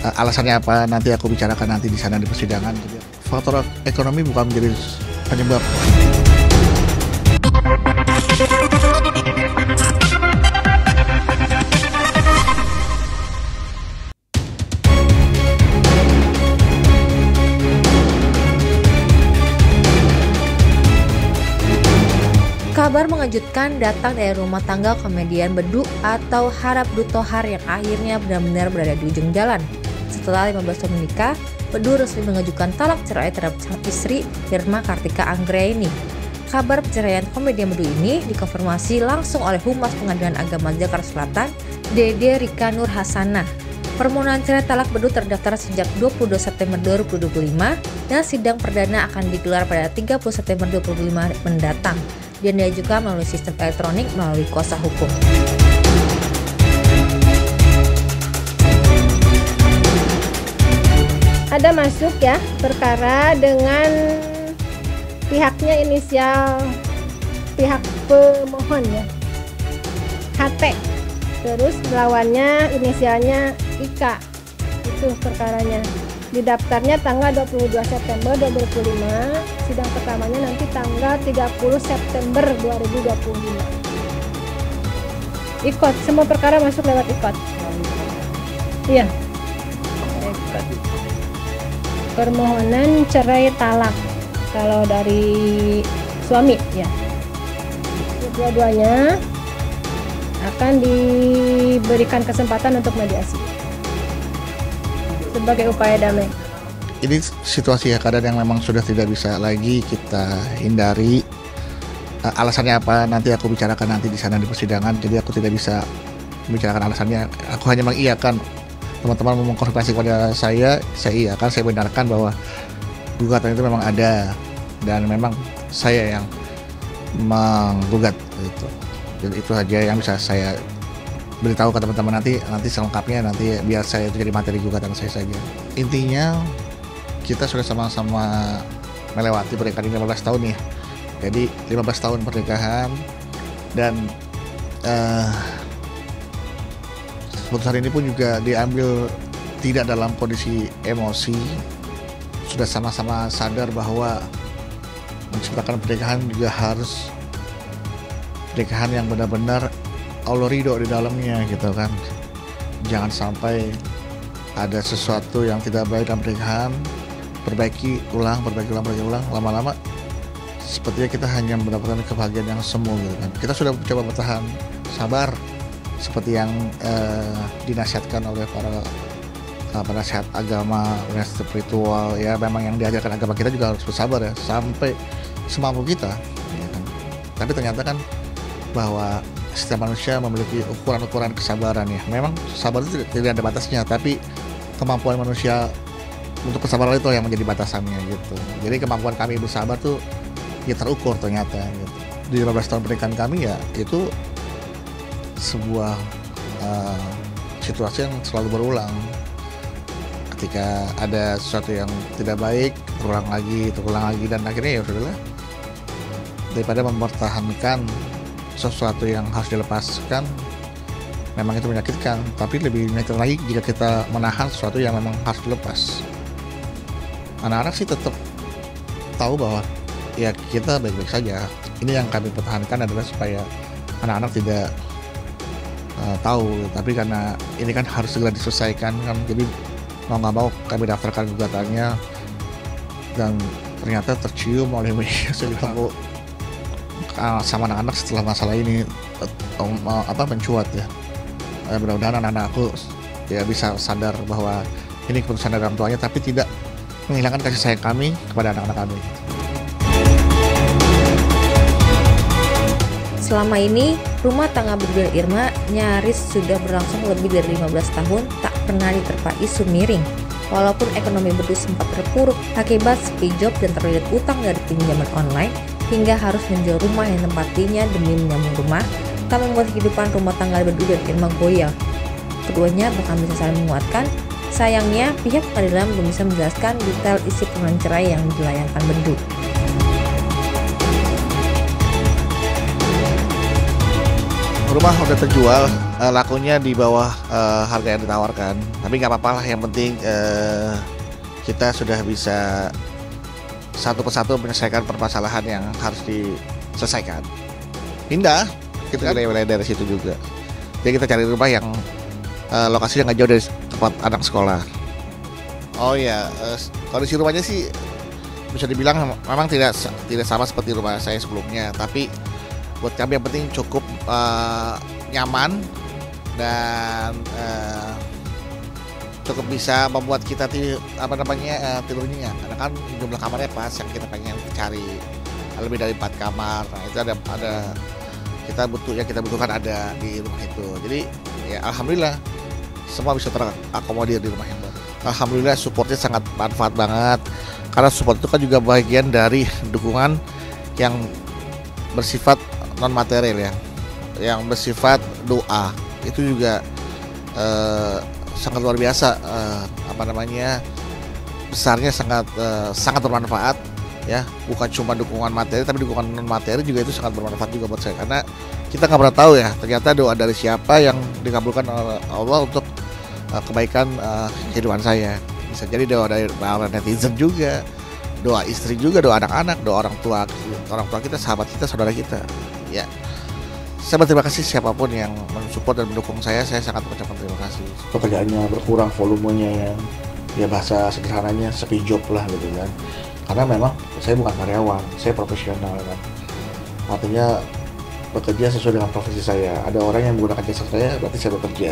Alasannya apa nanti aku bicarakan nanti di sana di persidangan. Jadi, faktor ekonomi bukan menjadi penyebab. Kabar mengejutkan datang dari rumah tangga komedian Bedu atau Harap Dutohar yang akhirnya benar-benar berada di ujung jalan. Setelah 15 tahun menikah, Bedu resmi mengajukan talak cerai terhadap sang istri Irma Kartika Anggraini. Kabar perceraian komedian Bedu ini dikonfirmasi langsung oleh Humas Pengadilan Agama Jakarta Selatan, Dede Rika Nur Hasanah. Permohonan cerai talak Bedu terdaftar sejak 22 September 2025 dan sidang perdana akan digelar pada 30 September 2025 mendatang dan diajukan melalui sistem elektronik melalui kuasa hukum. Ada masuk ya perkara dengan pihaknya inisial pihak pemohon ya, HT, terus lawannya inisialnya IK, itu perkaranya. Didaftarnya tanggal 22 September 2025, sidang pertamanya nanti tanggal 30 September 2025. IKOT, semua perkara masuk lewat IKOT. Iya. IKOT. Permohonan cerai talak kalau dari suami ya. Dua-duanya akan diberikan kesempatan untuk mediasi sebagai upaya damai. Ini situasi keadaan yang memang sudah tidak bisa lagi kita hindari. Alasannya apa nanti aku bicarakan nanti di sana di persidangan. Jadi aku tidak bisa membicarakan alasannya. Aku hanya mengiyakan. Teman-teman mengkonfirmasi kepada saya iyakan, saya benarkan bahwa gugatan itu memang ada dan memang saya yang menggugat itu. Jadi itu saja yang bisa saya beritahu ke teman-teman nanti selengkapnya nanti biar saya itu jadi materi gugatan saya saja. Intinya kita sudah sama-sama melewati pernikahan 15 tahun ya. Jadi 15 tahun pernikahan dan keputusan ini pun juga diambil tidak dalam kondisi emosi. Sudah sama-sama sadar bahwa menciptakan pernikahan juga harus pernikahan yang benar-benar Allah ridho di dalamnya gitu kan. Jangan sampai ada sesuatu yang tidak baik dalam pernikahan, perbaiki ulang, lama-lama sepertinya kita hanya mendapatkan kebahagiaan yang semu gitu kan. Kita sudah coba bertahan, sabar seperti yang dinasihatkan oleh para penasihat agama, penasihat spiritual ya, memang yang diajarkan agama kita juga harus bersabar ya sampai semampu kita ya kan. Tapi ternyata kan bahwa setiap manusia memiliki ukuran-ukuran kesabaran ya. Memang sabar itu tidak ada batasnya, tapi kemampuan manusia untuk kesabaran itu yang menjadi batasannya gitu. Jadi kemampuan kami bersabar tuh ya terukur ternyata gitu. Di 15 tahun pernikahan kami ya itu sebuah situasi yang selalu berulang. Ketika ada sesuatu yang tidak baik, terulang lagi dan akhirnya ya sudahlah. Daripada mempertahankan sesuatu yang harus dilepaskan, memang itu menyakitkan, tapi lebih menyakitkan lagi jika kita menahan sesuatu yang memang harus dilepas. Anak-anak sih tetap tahu bahwa ya kita baik-baik saja. Ini yang kami pertahankan adalah supaya anak-anak tidak tahu, tapi karena ini kan harus segera diselesaikan kan, jadi mau nggak mau kami daftarkan gugatannya dan ternyata tercium oleh media sosial sama anak-anak setelah masalah ini mencuat ya. Mudah-mudahan anak-anak aku ya bisa sadar bahwa ini keputusan dari orang tuanya, tapi tidak menghilangkan kasih sayang kami kepada anak-anak kami. Selama ini, rumah tangga Bedu dan Irma nyaris sudah berlangsung lebih dari 15 tahun tak pernah diterpa isu miring. Walaupun ekonomi Bedu sempat terpuruk akibat sepi job dan terlilit utang dari pinjaman online, hingga harus menjual rumah yang tempatinya demi menyambung rumah, tak membuat kehidupan rumah tangga Bedu dan Irma goyah. Keduanya bahkan bisa saling menguatkan. Sayangnya, pihak pengadilan belum bisa menjelaskan detail isi permohonan cerai yang dilayangkan Bedu. Rumah udah terjual, lakunya di bawah harga yang ditawarkan. Tapi nggak apa-apa lah, yang penting kita sudah bisa satu persatu menyelesaikan permasalahan yang harus diselesaikan. Pindah, kita wilayah dari situ juga. Jadi kita cari rumah yang lokasinya nggak jauh dari tempat anak sekolah. Oh ya, kondisi rumahnya sih bisa dibilang memang tidak sama seperti rumah saya sebelumnya, tapi buat kami yang penting cukup nyaman dan cukup bisa membuat kita tidur nyenyak. Karena kan jumlah kamarnya pas yang kita pengen cari, lebih dari 4 kamar. Nah itu ada kita butuhkan ada di rumah itu. Jadi ya alhamdulillah semua bisa terakomodir di rumah yang baru. Alhamdulillah supportnya sangat manfaat banget, karena support itu kan juga bagian dari dukungan yang bersifat non material ya, yang bersifat doa. Itu juga sangat luar biasa, besarnya, sangat bermanfaat ya. Bukan cuma dukungan materi, tapi dukungan non materi juga itu sangat bermanfaat juga buat saya, karena kita nggak pernah tahu ya, ternyata doa dari siapa yang dikabulkan oleh Allah untuk kebaikan kehidupan saya. Bisa jadi doa dari netizen juga, doa istri juga, doa anak-anak, doa orang tua kita, sahabat kita, saudara kita. Ya, saya berterima kasih siapapun yang mensupport dan mendukung saya sangat mengucapkan terima kasih. Pekerjaannya berkurang volumenya ya bahasa sederhananya sepi job lah gitu kan. Karena memang saya bukan karyawan, saya profesional kan. Artinya bekerja sesuai dengan profesi saya. Ada orang yang menggunakan jasa saya, berarti saya bekerja.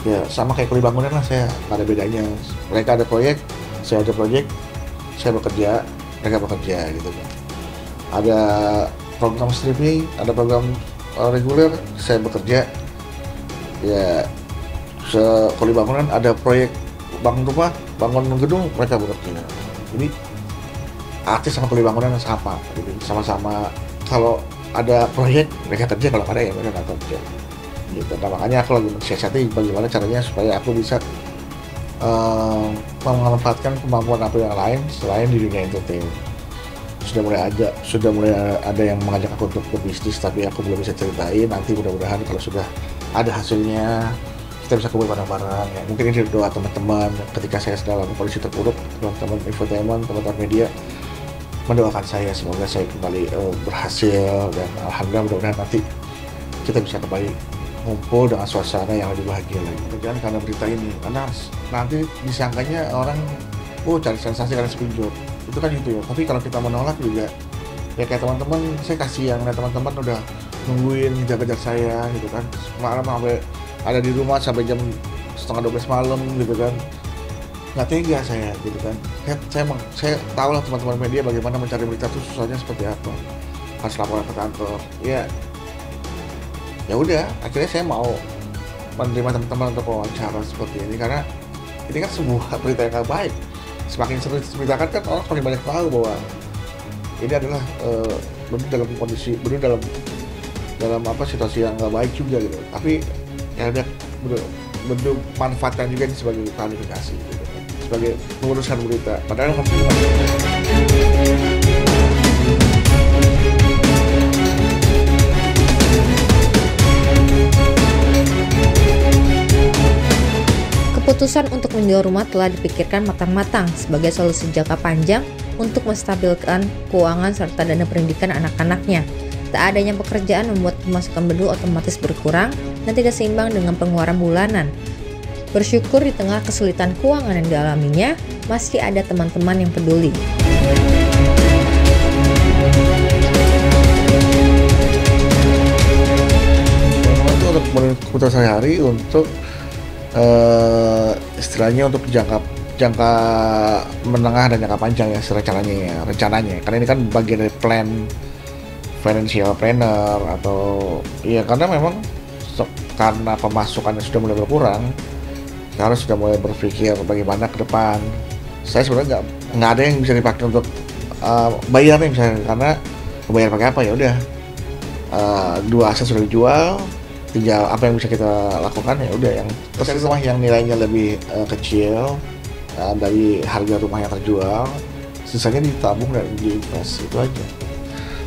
Ya sama kayak kuli bangunan lah, saya nggak ada bedanya. Mereka ada proyek, saya ada proyek, saya bekerja, mereka bekerja gitu kan. Ada program streaming, ada program reguler, saya bekerja. Ya kuli bangunan ada proyek bangun rumah, bangun gedung, mereka bekerja. Jadi artis sama kuli bangunan sama, gitu. Sama-sama kalau ada proyek mereka kerja, kalau ada ya mereka nggak kerja. Gitu. Nah, makanya aku lagi mensiasati bagaimana caranya supaya aku bisa memanfaatkan kemampuan aku yang lain selain di dunia entertain. Sudah mulai ada yang mengajak aku untuk berbisnis, tapi aku belum bisa ceritain. Nanti mudah-mudahan kalau sudah ada hasilnya kita bisa kumpul bareng-bareng ya. Mungkin ini doa teman-teman ketika saya dalam kondisi terpuruk, teman-teman infotainment, teman-teman media mendoakan saya semoga saya kembali berhasil, dan alhamdulillah mudah-mudahan nanti kita bisa kembali ngumpul dengan suasana yang lebih bahagia lagi. Jangan karena berita ini, karena nanti disangkanya orang cari sensasi karena sepinjol. Itu kan gitu ya. Tapi kalau kita menolak juga ya kayak teman-teman, saya kasihan lihat teman-teman udah nungguin kejar-kejar saya gitu kan. Malam sampai ada di rumah sampai jam 11:30 malam gitu kan. Nggak tega saya gitu kan. Saya tahu lah teman-teman media bagaimana mencari berita itu susahnya seperti apa. Harus laporan ke kantor. Ya udah, akhirnya saya mau menerima teman-teman untuk wawancara seperti ini, karena ini kan sebuah berita yang gak baik. Semakin sering diberitakan kan orang semakin banyak tahu bahwa ini adalah dalam situasi yang gak baik juga gitu. Tapi ya udah, bentuk manfaatkan juga ini sebagai klarifikasi gitu, sebagai meluruskan berita. Padahal keputusan untuk menjual rumah telah dipikirkan matang-matang sebagai solusi jangka panjang untuk menstabilkan keuangan serta dana pendidikan anak-anaknya. Tak adanya pekerjaan membuat pemasukan Bedu otomatis berkurang dan tidak seimbang dengan pengeluaran bulanan. Bersyukur di tengah kesulitan keuangan yang dialaminya, masih ada teman-teman yang peduli. Untuk kebutuhan sehari-hari, untuk istilahnya untuk jangka menengah dan jangka panjang ya, rencananya karena ini kan bagian dari plan financial planner atau ya, karena memang karena pemasukannya sudah mulai berkurang, sekarang sudah mulai berpikir bagaimana ke depan. Saya sebenarnya nggak ada yang bisa dipakai untuk bayarnya misalnya, karena bayar pakai apa ya udah, 2 aset sudah dijual, tinggal apa yang bisa kita lakukan ya udah, yang terus rumah yang nilainya lebih kecil dari harga rumah yang terjual, sisanya ditabung dan diinvest, itu aja.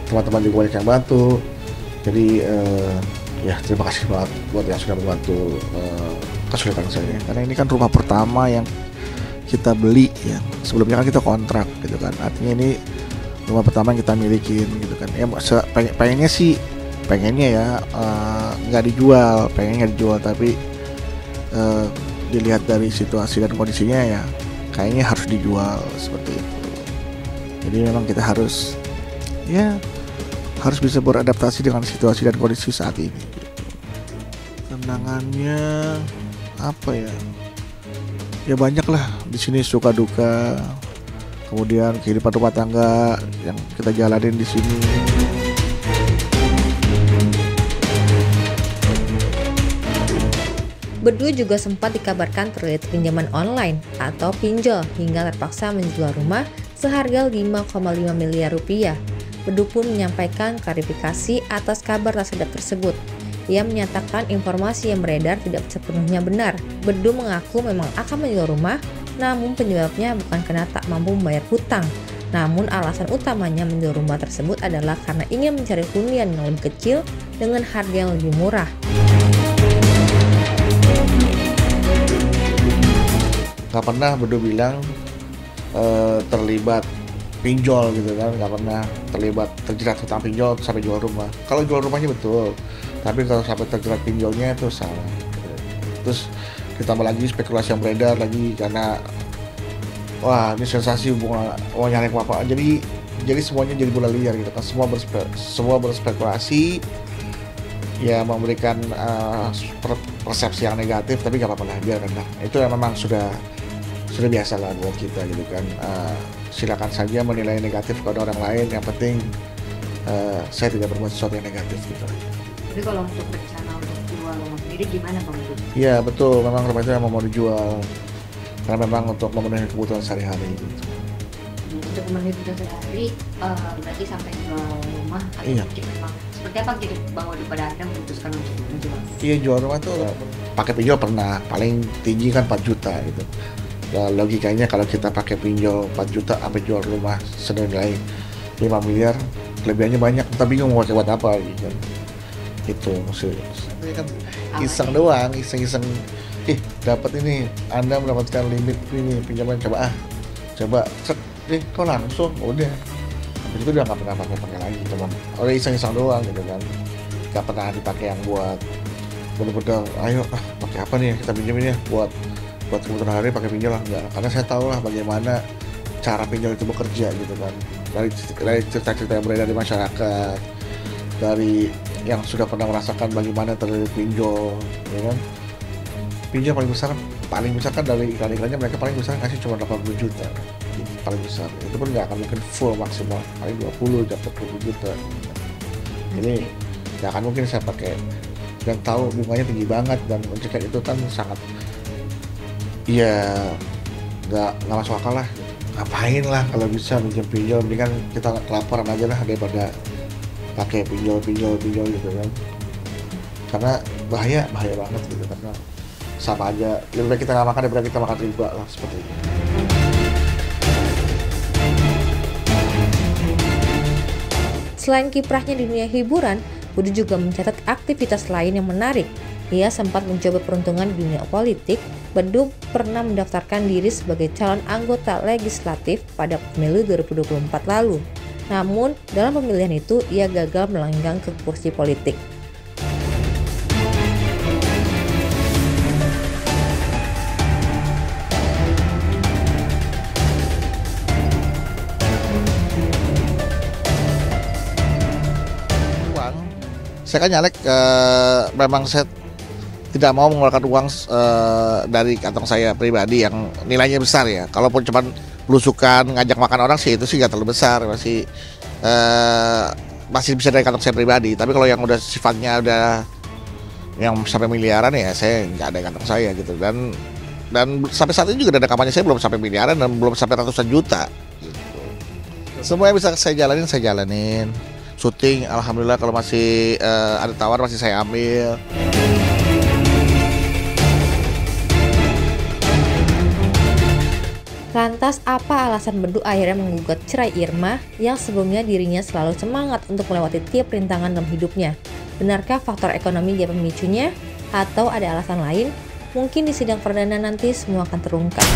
Teman-teman juga banyak yang bantu, jadi Ya terima kasih banget buat yang sudah membantu kesulitan saya, karena ini kan rumah pertama yang kita beli ya. Sebelumnya kan kita kontrak gitu kan, artinya ini rumah pertama yang kita milikin gitu kan. Ya pengennya ya nggak dijual, tapi dilihat dari situasi dan kondisinya ya kayaknya harus dijual seperti itu. Jadi memang kita harus bisa beradaptasi dengan situasi dan kondisi saat ini gitu. Tantangannya apa ya? Ya banyak lah di sini, suka duka, kemudian kehidupan rumah tangga yang kita jalanin di sini. Bedu juga sempat dikabarkan terlilit pinjaman online atau pinjol hingga terpaksa menjual rumah seharga 5,5 miliar rupiah. Bedu pun menyampaikan klarifikasi atas kabar tak sedap tersebut. Ia menyatakan informasi yang beredar tidak sepenuhnya benar. Bedu mengaku memang akan menjual rumah, namun penyebabnya bukan karena tak mampu membayar hutang. Namun alasan utamanya menjual rumah tersebut adalah karena ingin mencari hunian yang lebih kecil dengan harga yang lebih murah. Gak pernah Bedu bilang terlibat pinjol gitu kan, gak pernah terjerat hutang pinjol sampai jual rumah. Kalau jual rumahnya betul, tapi kalau sampai terjerat pinjolnya itu salah. Terus ditambah lagi spekulasi yang beredar lagi karena wah ini sensasi hubungan mau nyari apa, jadi semuanya jadi bola liar gitu kan. Semua berspekulasi ya, memberikan persepsi yang negatif, tapi gak apa-apa lah, biarkan lah. Itu yang memang sudah biasa lah buat kita gitu kan. Silakan saja menilai negatif kepada orang lain, yang penting saya tidak berbuat sesuatu yang negatif gitu. Tapi kalau untuk rencana untuk jual rumah sendiri gimana Bang Bedu? Iya betul, memang rumah itu memang mau dijual karena memang untuk memenuhi kebutuhan sehari-hari gitu. Untuk memenuhi kebutuhan sehari-hari berarti sampai jual rumah atau iya. Memang seperti apa jadi Bang Bedu pada akhirnya memutuskan untuk menjual? Iya, jual rumah tuh pakai pinjol pernah, paling tinggi kan 4 juta gitu. Ya, logikanya kalau kita pakai pinjol 4 juta sampai jual rumah senilai 5 miliar, kelebihannya banyak, kita bingung mau pakai buat apa gitu. Itu maksudnya. Ini kan iseng doang, iseng. Dapat ini, Anda mendapatkan limit ini pinjaman, coba cek kok langsung udah. Habis itu udah nggak pernah pakai lagi, cuman oleh iseng-iseng doang gitu kan. Nggak pernah dipakai yang buat bener-bener ayo pakai apa nih kita pinjemin ya buat kebutuhan hari pakai pinjol lah, enggak, karena saya tahu lah bagaimana cara pinjol itu bekerja gitu kan, dari cerita-cerita yang beredar di masyarakat, dari yang sudah pernah merasakan bagaimana terlilit pinjol ya kan. Pinjol paling besar kan dari iklan-iklannya, mereka paling besar kasih cuma 80 juta paling besar, itu pun nggak akan mungkin full, maksimal paling 20 dapat 20 juta. Jadi nggak akan mungkin saya pakai, dan tahu bunganya tinggi banget, dan mencegah itu kan sangat nggak masuk akal lah. Ngapain lah kalau bisa minjem pinjol, mendingan kita laporan aja lah daripada pakai pinjol gitu kan, karena bahaya banget gitu, karena sama aja lebih baik kita nggak makan daripada kita makan riba lah, seperti itu. Selain kiprahnya di dunia hiburan, Bedu juga mencatat aktivitas lain yang menarik. Ia sempat mencoba peruntungan di dunia politik. Bedu pernah mendaftarkan diri sebagai calon anggota legislatif pada pemilu 2024 lalu. Namun, dalam pemilihan itu, ia gagal melenggang ke kursi politik. Saya kan nyalek, memang saya tidak mau mengeluarkan uang dari kantong saya pribadi yang nilainya besar ya. Kalaupun cuma belusukan ngajak makan orang sih, itu sih nggak terlalu besar, masih bisa dari kantong saya pribadi. Tapi kalau yang udah sifatnya udah yang sampai miliaran ya, saya nggak ada di kantong saya gitu. Dan sampai saat ini juga dana kampanye saya belum sampai miliaran dan belum sampai ratusan juta gitu. Semua yang bisa saya jalanin. Syuting, alhamdulillah kalau masih ada tawar masih saya ambil. Lantas apa alasan Bedu akhirnya menggugat cerai Irma yang sebelumnya dirinya selalu semangat untuk melewati tiap rintangan dalam hidupnya? Benarkah faktor ekonomi dia pemicunya atau ada alasan lain? Mungkin di sidang perdana nanti semua akan terungkap.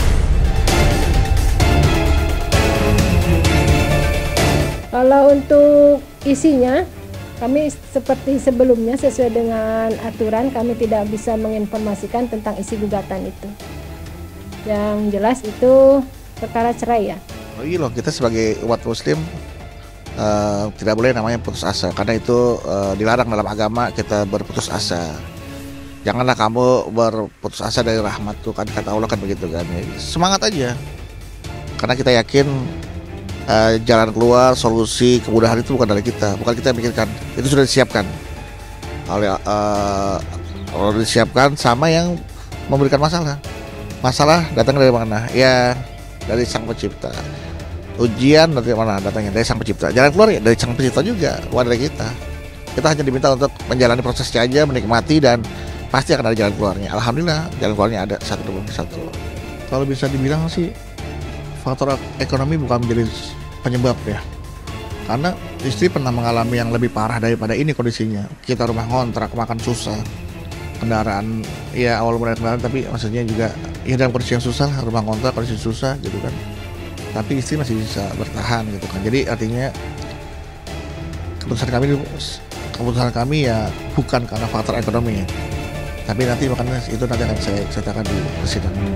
Kalau untuk isinya, kami seperti sebelumnya sesuai dengan aturan kami tidak bisa menginformasikan tentang isi gugatan itu. Yang jelas itu perkara cerai ya. Oh iya loh, kita sebagai umat muslim tidak boleh namanya putus asa, karena itu dilarang dalam agama kita berputus asa. Janganlah kamu berputus asa dari rahmat Tuhan, kata Allah kan begitu kan. Semangat aja, karena kita yakin jalan keluar, solusi, kemudahan itu bukan dari kita, bukan kita yang pikirkan, itu sudah disiapkan oleh disiapkan sama yang memberikan masalah. Masalah datang dari mana? Ya dari Sang Pencipta. Ujian dari mana datangnya? Dari Sang Pencipta. Jalan keluar ya dari Sang Pencipta juga, bukan dari kita. Kita hanya diminta untuk menjalani prosesnya aja, menikmati, dan pasti akan ada jalan keluarnya. Alhamdulillah jalan keluarnya ada satu demi satu. Kalau bisa dibilang sih, faktor ekonomi bukan menjadi penyebab ya, karena istri pernah mengalami yang lebih parah daripada ini kondisinya. Kita rumah ngontrak, makan susah, kendaraan ya awal mulai kendaraan, tapi maksudnya juga ya dalam kondisi yang susah, rumah ngontrak kondisi susah gitu kan, tapi istri masih bisa bertahan gitu kan. Jadi artinya keputusan kami ya bukan karena faktor ekonomi ya, tapi nanti makanya itu nanti akan saya ceritakan di persidangan.